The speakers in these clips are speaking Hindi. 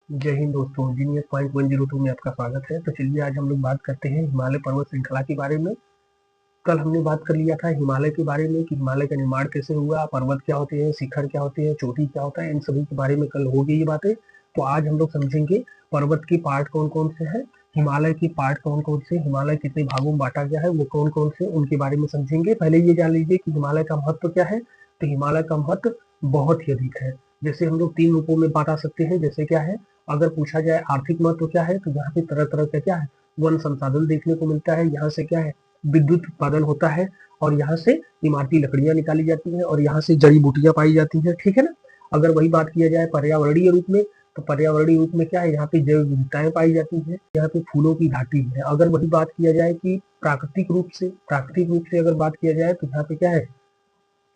जय हिंद दोस्तों, जीनियस पॉइंट 102 में आपका स्वागत है। तो चलिए आज हम लोग बात करते हैं हिमालय पर्वत श्रृंखला के बारे में। कल हमने बात कर लिया था हिमालय के बारे में कि हिमालय का निर्माण कैसे हुआ, पर्वत क्या होते हैं, शिखर क्या होते हैं, चोटी क्या होता है, इन सभी के बारे में कल होगी ये बातें। तो आज हम लोग समझेंगे पर्वत के पार्ट कौन कौन से हैं, हिमालय के पार्ट कौन कौन से, हिमालय कितने भागों में बांटा गया है वो कौन कौन से, उनके बारे में समझेंगे। पहले ये जान लीजिए कि हिमालय का महत्व क्या है। तो हिमालय का महत्व बहुत ही अधिक है। जैसे हम लोग 3 रूपों में बांटा सकते हैं। जैसे क्या है, अगर पूछा जाए आर्थिक महत्व क्या है, तो यहाँ पे तरह तरह का क्या है, वन संसाधन देखने को मिलता है। यहाँ से क्या है, विद्युत उत्पादन होता है, और यहाँ से इमारती लकड़ियां निकाली जाती हैं, और यहाँ से जड़ी बूटियां पाई जाती हैं। ठीक है ना। अगर वही बात किया जाए पर्यावरणीय रूप में, तो पर्यावरणीय रूप में क्या है, यहाँ पे जैव विविधताएं पाई जाती हैं, यहाँ पे फूलों की घाटी है। अगर वही बात किया जाए कि प्राकृतिक रूप से अगर बात किया जाए, तो यहाँ पे क्या है,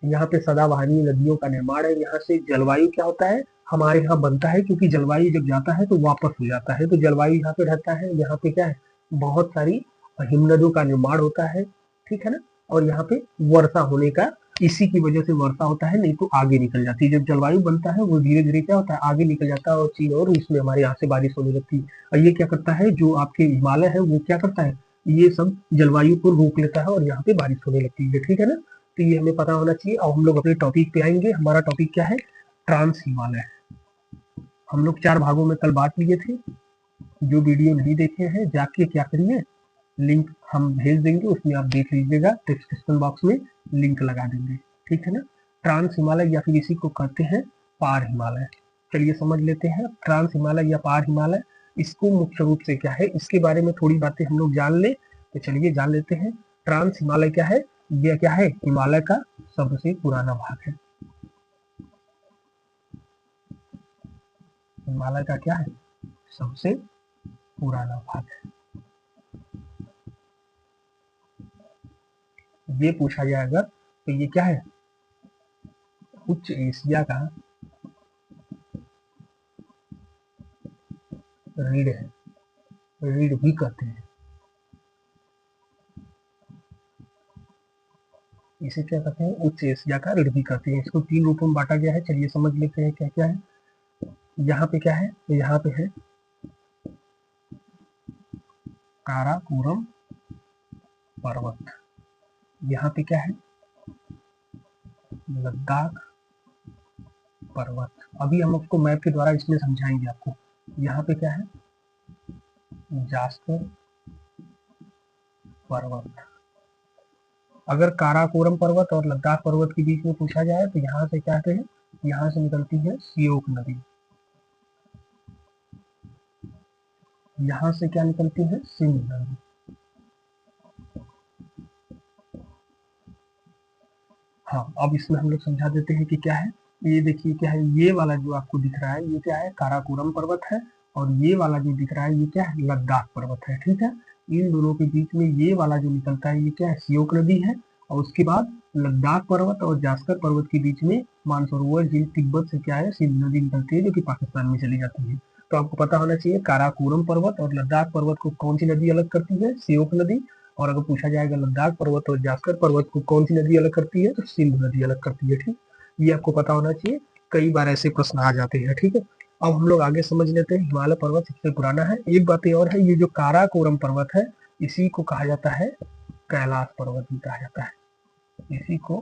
यहाँ पे सदाबहारी नदियों का निर्माण है। यहाँ से जलवायु क्या होता है, हमारे यहाँ बनता है, क्योंकि जलवायु जब जाता है तो वापस हो जाता है, तो जलवायु यहाँ पे रहता है। यहाँ पे क्या है, बहुत सारी हिमनदों का निर्माण होता है। ठीक है ना। और यहाँ पे वर्षा होने का, इसी की वजह से वर्षा होता है, नहीं तो आगे निकल जाती है। जब जलवायु बनता है वो धीरे धीरे क्या होता है, आगे निकल जाता है, और चीन और रूस में हमारे यहाँ से बारिश होने लगती है। और ये क्या करता है, जो आपके हिमालय है वो क्या करता है, ये सब जलवायु को रोक लेता है, और यहाँ पे बारिश होने लगती है। ठीक है ना। तो ये हमें पता होना चाहिए। अब हम लोग अपने टॉपिक पे आएंगे। हमारा टॉपिक क्या है, ट्रांस हिमालय। हम लोग 4 भागों में कल बांट लिए थे। जो वीडियो नहीं देखे हैं जाके क्या करिए, लिंक हम भेज देंगे, उसमें आप देख लीजिएगा, डिस्क्रिप्शन बॉक्स में लिंक लगा देंगे। ठीक है ना। ट्रांस हिमालय या फिर इसी को कहते हैं पार हिमालय। चलिए समझ लेते हैं ट्रांस हिमालय या पार हिमालय। इसको मुख्य रूप से क्या है, इसके बारे में थोड़ी बातें हम लोग जान ले। तो चलिए जान लेते हैं। ट्रांस हिमालय क्या है, यह क्या है, हिमालय का सबसे पुराना भाग है। हिमालय का क्या है, सबसे पुराना भाग है। ये पूछा जाए अगर, तो ये क्या है, उच्च एशिया का रीढ़ है, रीढ़ भी कहते हैं। इसे क्या कहते हैं, उच्च एशिया का रीढ़ भी कहते हैं। इसको 3 रूपों में बांटा गया है। चलिए समझ लेते हैं क्या क्या है। यहाँ पे क्या है, यहाँ पे है काराकोरम पर्वत। यहाँ पे क्या है, लद्दाख पर्वत। अभी हम उसको मैप के द्वारा इसमें समझाएंगे आपको। यहाँ पे क्या है, जास्कर पर्वत। अगर काराकोरम पर्वत और लद्दाख पर्वत के बीच में पूछा जाए, तो यहाँ से क्या कहते हैं, यहाँ से निकलती है सियोक नदी। यहाँ से क्या निकलती है, सिंध नदी। हाँ, अब इसमें हम लोग समझा देते हैं कि क्या है। ये देखिए क्या है, ये वाला जो आपको दिख रहा है ये क्या है, काराकोरम पर्वत है, और ये वाला जो दिख रहा है ये क्या है, लद्दाख पर्वत है। ठीक है। इन दोनों के बीच में ये वाला जो निकलता है ये क्या है, सियोक नदी है। और उसके बाद लद्दाख पर्वत और जास्कर पर्वत के बीच में मानसरोवर झील, तिब्बत से क्या है, सिंध नदी निकलती है, जो कि पाकिस्तान में चली जाती है। तो आपको पता होना चाहिए काराकोरम पर्वत और लद्दाख पर्वत को कौन सी नदी अलग करती है, सियोक नदी। और अगर पूछा जाएगा लद्दाख पर्वत और जास्कर पर्वत को कौन सी नदी अलग करती है, तो सिंध नदी अलग करती है। ठीक, ये आपको पता होना चाहिए। कई बार ऐसे प्रश्न आ जाते हैं। ठीक है। अब हम लोग आगे समझ लेते हैं। हिमालय पर्वत सबसे पुराना है। एक बात और है, ये जो काराकोरम पर्वत है इसी को कहा जाता है कैलाश पर्वत भी कहा जाता है। इसी को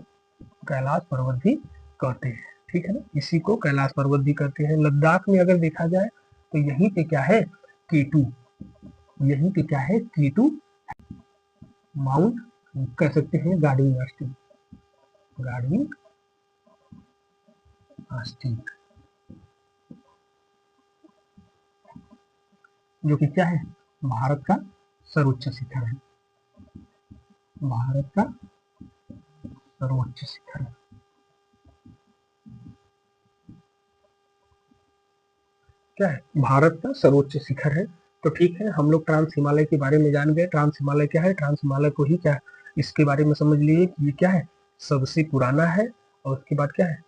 कैलाश पर्वत भी कहते हैं। ठीक है ना, इसी को कैलाश पर्वत भी कहते हैं। लद्दाख में अगर देखा जाए तो यहीं पे क्या है, केटू। यहीं पे क्या है, केटू माउंट कह सकते हैं, गार्डविन आस्टीन, जो कि क्या है, भारत का सर्वोच्च शिखर है। भारत का सर्वोच्च शिखर है। क्या है, भारत का सर्वोच्च शिखर है। तो ठीक है, हम लोग ट्रांस हिमालय के बारे में जान गए। ट्रांस हिमालय क्या है, ट्रांस हिमालय को ही क्या, इसके बारे में समझ लिए कि ये क्या है, सबसे पुराना है। और उसके बाद क्या है,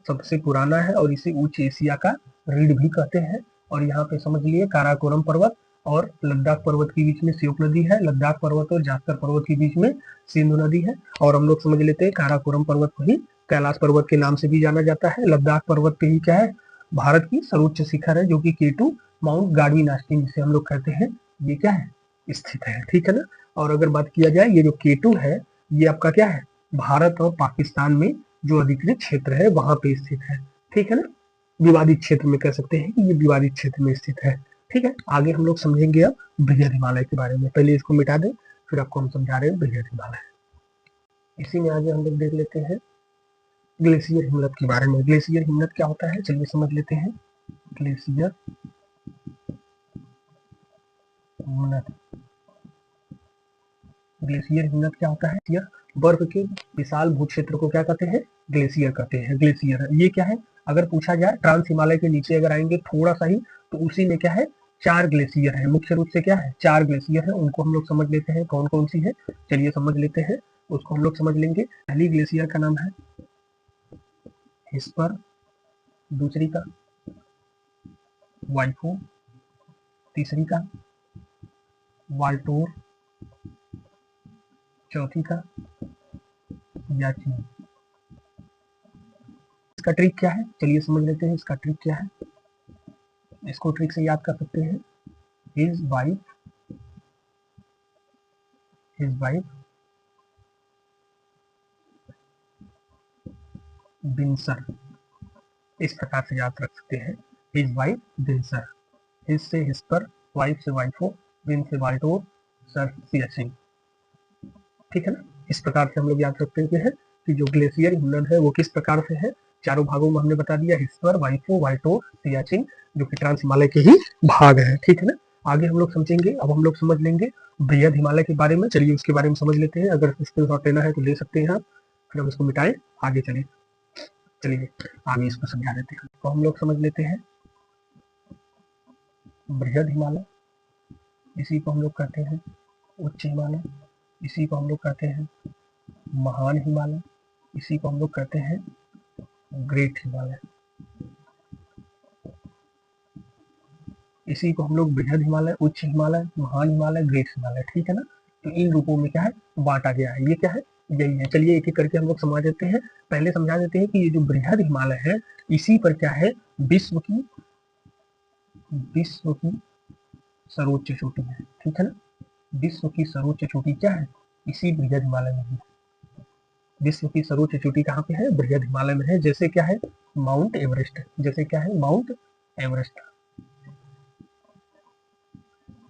सबसे पुराना है, और इसे उच्च एशिया का रीढ़ भी कहते हैं। और यहाँ पे समझ लिए काराकोरम पर्वत और लद्दाख पर्वत के बीच में सियोक नदी है, लद्दाख पर्वत और जास्कर पर्वत के बीच में सिंधु नदी है। और हम लोग समझ लेते हैं काराकोरम पर्वत को ही कैलाश पर्वत के नाम से भी जाना जाता है। लद्दाख पर्वत पे ही क्या है, भारत की सर्वोच्च शिखर है जो कि K2 माउंट गार्डविन आस्टीन जिसे हम लोग कहते हैं, ये क्या है, स्थित है, ठीक है ना। और अगर बात किया जाए ये जो K2 है ये आपका क्या है, भारत और पाकिस्तान में जो अधिकृत क्षेत्र है वहां पे स्थित है, ठीक है ना। विवादित क्षेत्र में कह सकते हैं कि ये विवादित क्षेत्र में स्थित है, ठीक है। आगे हम लोग समझेंगे अब बृहद हिमालय के बारे में। पहले इसको मिटा दें, फिर आपको हम समझा रहे हैं बृहद हिमालय। इसी में आगे हम लोग देख लेते हैं ग्लेशियर हिमनद के बारे में। ग्लेशियर हिमनद क्या होता है, चलिए समझ लेते हैं। ग्लेशियर हिमनद, ग्लेशियर हिमनद क्या होता है, यह बर्फ के विशाल भू क्षेत्र को क्या कहते हैं, ग्लेशियर कहते हैं। ग्लेशियर ये क्या है, अगर पूछा जाए ट्रांस हिमालय के नीचे अगर आएंगे थोड़ा सा ही तो उसी में क्या है, 4 ग्लेशियर है, मुख्य रूप से क्या है, 4 ग्लेशियर है। उनको हम लोग समझ लेते हैं कौन कौन सी है, चलिए समझ लेते हैं, उसको हम लोग समझ लेंगे। पहली ग्लेशियर का नाम है हिस्पर, दूसरी का वाइफो, तीसरी का वाल्टोर, चौथी का याची। इसका ट्रिक क्या है, चलिए समझ लेते हैं इसका ट्रिक क्या है। इसको ट्रिक से याद कर सकते हैं, हिज वाइफ विंसर, इस प्रकार से याद रख सकते हैं। हिज वाइफ विंसर, हिज से हिस्पर, वाइफ से वाइफो, विन से वाल्टोर, सर सियाचिन, ठीक है ना। इस प्रकार से हम लोग याद रखते हैं कि जो ग्लेशियर हिमनद है वो किस प्रकार से है, चारों भागों में हमने बता दिया, हिस्पर, वाइफो, वाल्टोर, सियाचिन, जो कि ट्रांस हिमालय के ही भाग है, ठीक है ना। आगे हम लोग समझेंगे, अब हम लोग समझ लेंगे बृहद हिमालय के बारे में। चलिए उसके बारे में समझ लेते हैं, अगर स्क्रीनशॉट लेना है तो ले सकते हैं आप, फिर हम इसको मिटाएं, आगे चलिए आगे इसको समझा देते हैं। तो हम लोग समझ लेते हैं बृहद हिमालय, इसी को हम लोग कहते हैं उच्च हिमालय, इसी को हम लोग कहते हैं महान हिमालय, इसी को हम लोग कहते हैं ग्रेट हिमालय, इसी को हम लोग बृहद हिमालय, उच्च हिमालय, महान हिमालय, ग्रेट हिमालय, ठीक है ना। तो इन रूपों में क्या है, बांटा गया है, ये क्या है, यही है। चलिए एक एक करके हम लोग समझ देते हैं। पहले समझा देते हैं कि ये जो बृहद हिमालय है इसी पर क्या है, विश्व की सर्वोच्च चोटी है, ठीक है ना। विश्व की सर्वोच्च चोटी क्या है, इसी बृहद हिमालय में है। विश्व की सर्वोच्च चोटी कहाँ पे है, बृहद हिमालय में है। जैसे क्या है, माउंट एवरेस्ट, जैसे क्या है, माउंट एवरेस्ट,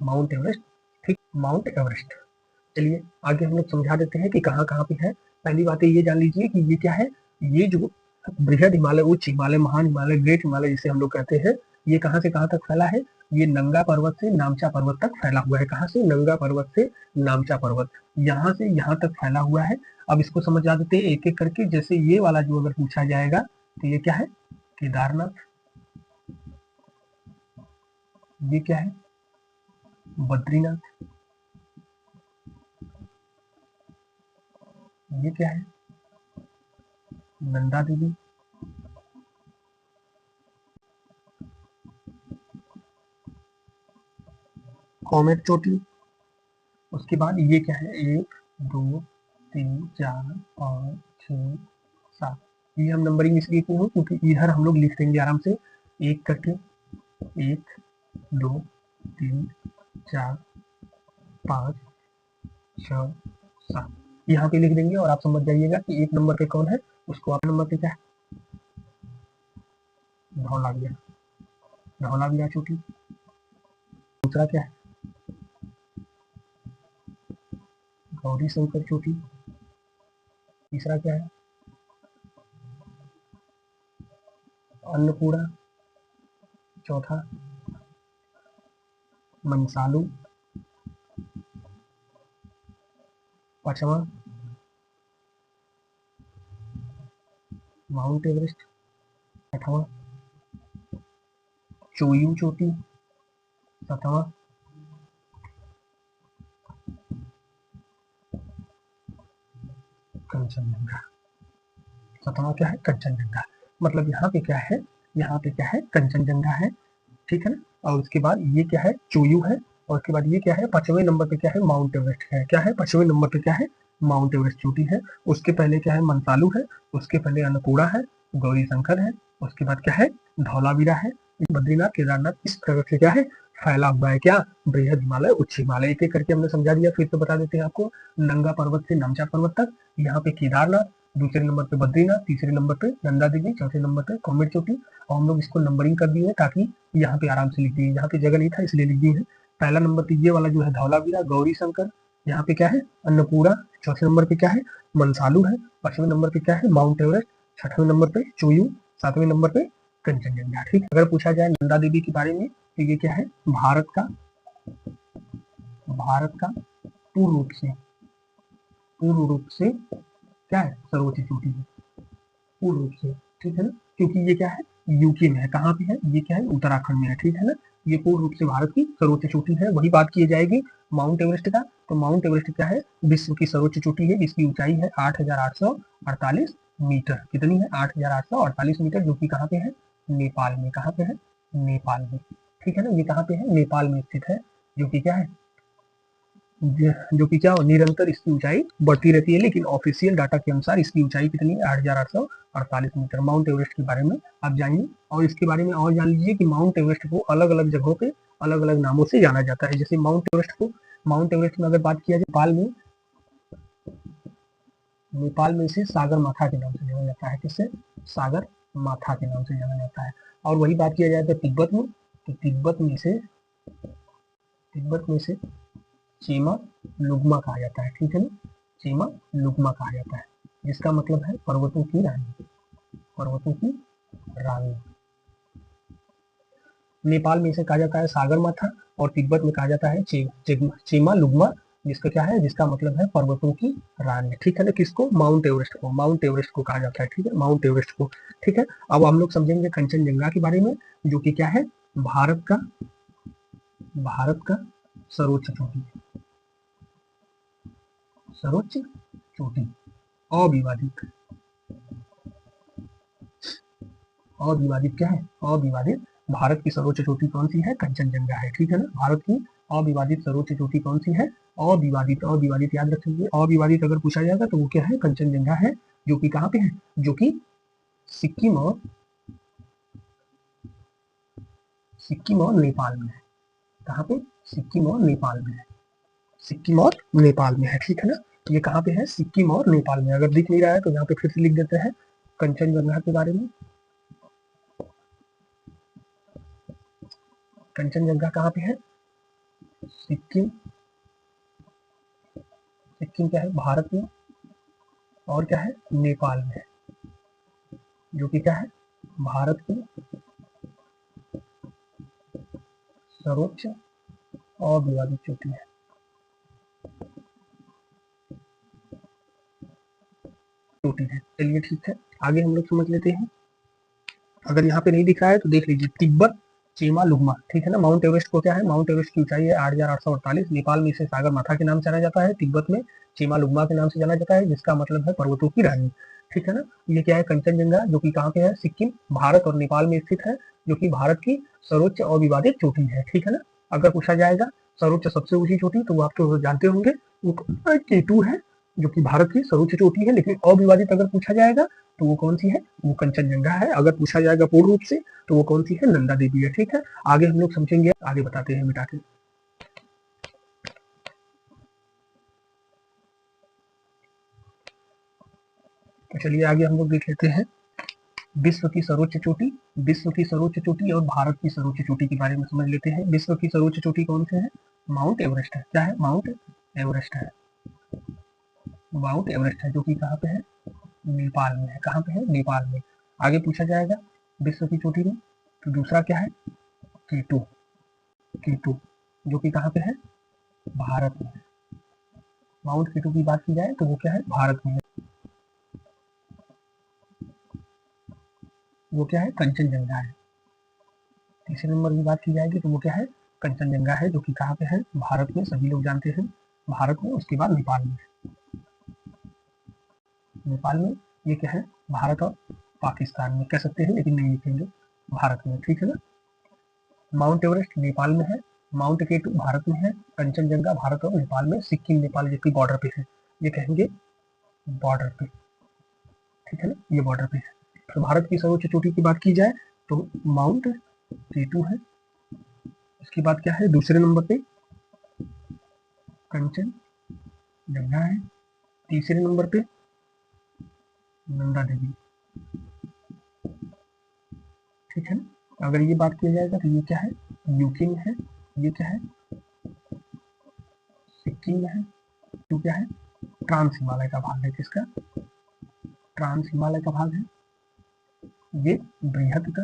माउंट एवरेस्ट, ठीक, माउंट एवरेस्ट। चलिए आगे हम लोग समझा देते हैं कि कहाँ कहाँ पे है। पहली बात ये जान लीजिए कि ये क्या है, ये जो बृहद हिमालय, उच्च हिमालय, महान हिमालय, ग्रेट हिमालय जिसे हम लोग कहते हैं, ये कहाँ से कहाँ तक फैला है, ये नंगा पर्वत से नामचा पर्वत तक फैला हुआ है। कहाँ से, नंगा पर्वत से नामचा पर्वत, यहाँ से यहाँ तक फैला हुआ है। अब इसको समझा देते हैं एक एक करके। जैसे ये वाला जो अगर पूछा जाएगा तो ये क्या है, केदारनाथ, ये क्या है, बद्रीनाथ, ये क्या है, नंदा देवी, कॉमेट चोटी। उसके बाद ये क्या है, 1 2 3 4 5 6 7, ये हम नंबरिंग इसलिए क्यों हो क्योंकि इधर हम लोग लिख देंगे आराम से एक करके, 1 2 3 4 5 6 7, यहाँ पे लिख देंगे और आप समझ जाइएगा कि 1 नंबर पे कौन है, उसको आप नंबर पे क्या है, धौलावीरा चोटी। दूसरा क्या है, गौरी शंकर चोटी। तीसरा क्या है, अन्नपूर्णा। चौथा मनसालू। पांचवा माउंट एवरेस्ट। छठवां चोयू चोटी। सातवां कंचनजंगा। सातवां क्या है, कंचनजंगा। मतलब यहाँ पे क्या है, यहाँ पे क्या है, कंचनजंगा है, ठीक है ना। और उसके बाद ये क्या है, चोयू है, और उसके बाद ये क्या है, 5वें नंबर पे क्या है, माउंट एवरेस्ट है। क्या है, 5वें नंबर पे क्या है, माउंट एवरेस्ट चोटी है। उसके पहले क्या है, मनसालू है, उसके पहले अन्नपूर्णा है, गौरी शंकर है, उसके बाद क्या है, धौलावीरा है, बद्रीनाथ, केदारनाथ इस प्रकार से क्या है फैला हुआ है, क्या बृहद हिमालय, उच्च हिमालय। एक एक करके हमने समझा दिया, फिर से बता देते हैं आपको। नंगा पर्वत से नामचा पर्वत तक, यहाँ पे केदारनाथ, दूसरे नंबर पे बद्रीनाथ, तीसरे नंबर पे नंदा देवी, चौथे नंबर पे कोमेट चोटी। और हम लोग इसको नंबरिंग कर दिए ताकि यहाँ पे आराम से लिख दिए, यहाँ पे जगह नहीं था इसलिए लिख दिए हैं। पहला नंबर पे ये वाला जो है धौलावीरा, गौरी शंकर, यहाँ पे क्या है अन्नपूर्णा, चौथे नंबर पे क्या है मनसालू है, पांचवें नंबर पे क्या है माउंट एवरेस्ट, छठवें नंबर पे चोयू, सातवें नंबर पे कंचनजंगा। ठीक, अगर पूछा जाए नंदा देवी के बारे में तो ये क्या है भारत का पूर्ण रूप से क्या है सर्वोच्च चोटी है, पूर्ण रूप से, ठीक है ना, क्योंकि ये क्या है यूके में है। कहाँ पे है ये क्या है उत्तराखंड में है, ठीक है ना। ये पूर्ण रूप से भारत की सर्वोच्च चोटी है। वही बात की जाएगी माउंट एवरेस्ट का, तो माउंट एवरेस्ट क्या है विश्व की सर्वोच्च चोटी है। इसकी ऊंचाई है 8,848 मीटर। कितनी है 8,848 मीटर, जो कि कहाँ पे है नेपाल में। कहाँ पे है नेपाल में, ठीक है ना। ये कहाँ पे है नेपाल में स्थित है, जो कि क्या है जो कि क्या निरंतर इसकी ऊंचाई बढ़ती रहती है, लेकिन ऑफिशियल डाटा के अनुसार इसकी ऊंचाई कितनी है 8,848 मीटर। माउंट एवरेस्ट के बारे में आप जानिए, और इसके बारे में और जान लीजिए कि माउंट एवरेस्ट को अलग अलग जगहों पे अलग अलग नामों से जाना जाता है। जैसे माउंट एवरेस्ट में अगर बात किया जाए नेपाल में इसे सागर माथा के नाम से जाना जाता है। किससे सागर माथा के नाम से जाना जाता है। और वही बात किया जाए तो तिब्बत में, तो तिब्बत में से चीमा लुग्मा कहा जाता है, ठीक है ना, चीमा लुग्मा कहा जाता है, जिसका मतलब है पर्वतों की रानी, पर्वतों की रानी। नेपाल में इसे कहा जाता है सागर माथा, और तिब्बत में कहा जाता है चीमा लुग्मा, जिसका क्या है जिसका मतलब है पर्वतों की रानी, ठीक है ना। किसको माउंट एवरेस्ट को कहा जाता है, ठीक है माउंट एवरेस्ट को, ठीक है। अब हम लोग समझेंगे कंचनजंगा के बारे में, जो कि क्या है भारत का सर्वोच्च चोटी, सर्वोच्च चोटी, अविवादित क्या है अविवादित। भारत की सर्वोच्च चोटी कौन सी है कंचनजंगा है, ठीक है ना। भारत की अविवादित सर्वोच्च चोटी कौन सी है अविवादित याद रखेंगे। अविवादित अगर पूछा जाएगा तो वो क्या है कंचनजंगा है, जो कि कहाँ पे है, जो कि सिक्किम और नेपाल में है। कहाँ पे सिक्किम और नेपाल में है, सिक्किम और नेपाल में है, ठीक है ना। ये कहाँ पे है सिक्किम और नेपाल में। अगर दिख नहीं रहा है तो यहाँ पे फिर से लिख देते हैं कंचनजंगा के बारे में। कंचनजंगा कहाँ पे है सिक्किम क्या है भारत में, और क्या है नेपाल में है, जो कि क्या है भारत की सर्वोच्च अविवादित चोटी है, चलिए ठीक है, आगे हम लोग समझ लेते हैं। अगर यहाँ पे नहीं दिख रहा है तो देख लीजिए तिब्बत चीमा लुग्मा, ठीक है ना। माउंट एवरेस्ट को क्या है माउंट एवरेस्ट की ऊंचाई है 8,848। नेपाल में इसे सागर माथा के नाम से जाना जाता है, तिब्बत में चीमा लुग्मा के नाम से जाना जाता है, जिसका मतलब है पर्वतों की रानी, ठीक है ना। ये क्या है कंचनजंगा, जो कि कहाँ पे है सिक्किम, भारत और नेपाल में स्थित है, जो कि भारत की सर्वोच्च अविवादित चोटी है, ठीक है ना। अगर पूछा जाएगा सर्वोच्च सबसे ऊंची चोटी, तो वो आप तो जानते होंगे वो K2 है, जो कि भारत की सर्वोच्च चोटी है। लेकिन अविवादित अगर पूछा जाएगा तो वो कौन सी है वो कंचनजंगा है। अगर पूछा जाएगा पूर्ण रूप से तो वो कौन सी है नंदा देवी है, ठीक है। आगे हम लोग समझेंगे, आगे बताते हैं मिटा के। तो चलिए आगे हम लोग देख लेते हैं विश्व की सर्वोच्च चोटी और भारत की सर्वोच्च चोटी के बारे में समझ लेते हैं। विश्व की सर्वोच्च चोटी कौन से है माउंट एवरेस्ट है। क्या है माउंट एवरेस्ट है, जो कि कहाँ पे है नेपाल में है। कहाँ पे है नेपाल में। आगे पूछा जाएगा विश्व की चोटी में, तो दूसरा क्या है K2, जो कि कहाँ पे है भारत में है। माउंट K2 की बात की जाए तो वो क्या है भारत में है, वो क्या है कंचनजंगा है। तीसरे नंबर की बात की जाएगी तो वो क्या है कंचनजंगा है, जो कि कहाँ पे है भारत में, सभी लोग जानते हैं भारत में। उसके बाद नेपाल में, ये क्या है भारत और पाकिस्तान में कह सकते हैं, लेकिन नहीं लिखेंगे भारत में, ठीक है ना। माउंट एवरेस्ट नेपाल में है, माउंट K2 भारत में है, कंचनजंगा भारत और नेपाल में, सिक्किम नेपाल जो कि बॉर्डर पे है, ये कहेंगे बॉर्डर पे, ठीक है ना, ये बॉर्डर पे है। तो भारत की सर्वोच्च चोटी की बात की जाए तो माउंट केटू है। उसके बाद क्या है, दूसरे नंबर पे कंचनजंगा है। तीसरे नंबर पे नंदा देवी। ठीक है ना। अगर ये बात किया जाएगा तो ये क्या है, यूकिन है। ये क्या है, सिक्किम है। तो क्या है, ट्रांस हिमालय का भाग है। किसका, ट्रांस हिमालय का भाग है। ये बृहद का,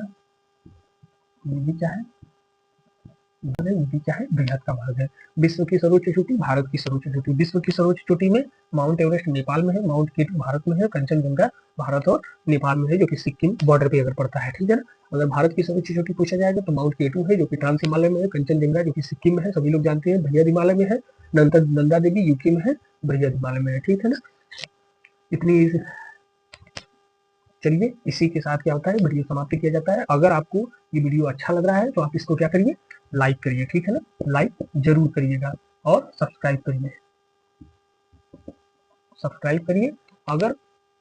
ये भी क्या है, ये भी क्या है, बृहद का भाग है। विश्व की सर्वोच्च चोटी, भारत की सर्वोच्च चोटी। विश्व की सर्वोच्च चोटी में माउंट एवरेस्ट नेपाल में है, माउंट केटू भारत में है, कंचनजंगा भारत और नेपाल में है, जो कि सिक्किम बॉर्डर पे अगर पड़ता है। ठीक है ना। अगर भारत की सर्वोच्च चोटी पूछा जाएगा तो माउंट केटू है, जो कि ट्रांस हिमालय में है। कंचनजंगा जो कि सिक्किम में है, सभी लोग जानते हैं, बृहद हिमालय में है। नंदा देवी यूके में है, बृहद हिमालय में है। ठीक है ना। इतनी, चलिए इसी के साथ क्या होता है, वीडियो समाप्त किया जाता है। अगर आपको ये वीडियो अच्छा लग रहा है तो आप इसको क्या करिए, लाइक करिए। ठीक है ना, लाइक जरूर करिएगा और सब्सक्राइब करिए, सब्सक्राइब करिए। अगर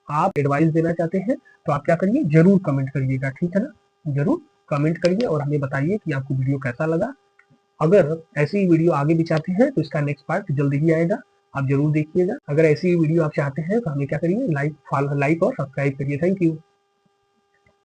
आप एडवाइस देना चाहते हैं तो आप क्या करिए, जरूर कमेंट करिएगा। ठीक है ना, जरूर कमेंट करिए और हमें बताइए कि आपको वीडियो कैसा लगा। अगर ऐसी वीडियो आगे भी चाहते हैं तो इसका नेक्स्ट पार्ट जल्दी ही आएगा, आप जरूर देखिएगा। अगर ऐसी वीडियो आप चाहते हैं तो हमें क्या करिए, लाइक और सब्सक्राइब करिए। Thank you.